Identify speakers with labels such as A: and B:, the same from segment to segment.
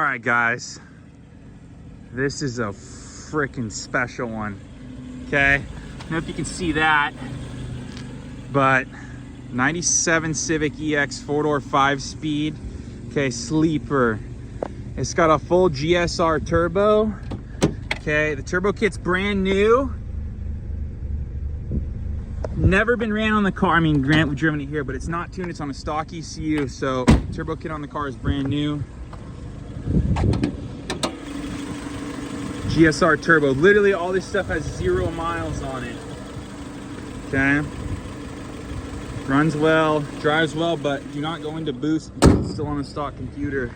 A: right, guys, this is a freaking special one. Okay, I don't know if you can see that, but 97 Civic EX 4-door 5-speed. Okay, sleeper. It's got a full GSR turbo. Okay, the turbo kit's brand new. Never been ran on the car. I mean, Grant, we've driven it here, but it's not tuned. It's on a stock ECU. So turbo kit on the car is brand new. GSR turbo. Literally all this stuff has 0 miles on it. Okay. Runs well, drives well, but do not go into boost. It's still on a stock computer.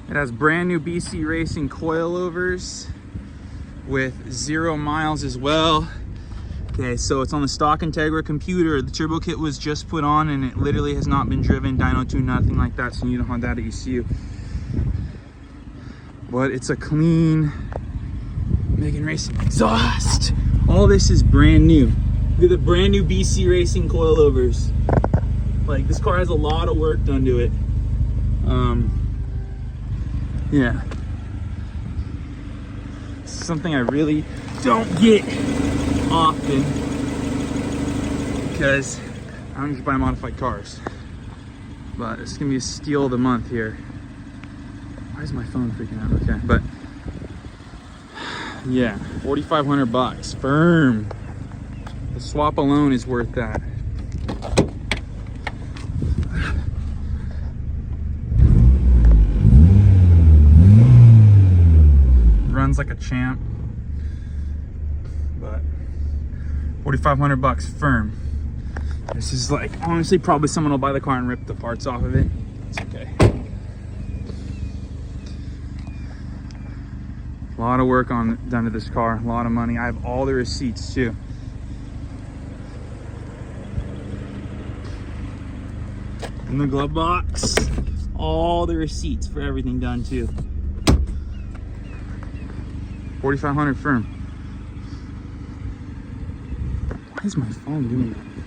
A: It has brand new BC Racing coilovers with 0 miles as well. Okay, so it's on the stock Integra computer. The turbo kit was just put on and it literally has not been driven, dyno tuned, nothing like that. So you need a Hondata ECU. But it's a clean Megan Racing exhaust. All this is brand new. Look at the brand new BC Racing coilovers. Like, this car has a lot of work done to it. Yeah. This is something I really don't get often because I don't usually buy modified cars. But it's gonna be a steal of the month here. Why is my phone freaking out? Okay, but yeah, 4,500 bucks, firm. The swap alone is worth that. Runs like a champ, but 4,500 bucks, firm. This is like, honestly, probably someone will buy the car and rip the parts off of it. It's okay. A lot of work done to this car, a lot of money. I have all the receipts too. In the glove box, all the receipts for everything done too. 4,500 firm. Why is my phone doing that?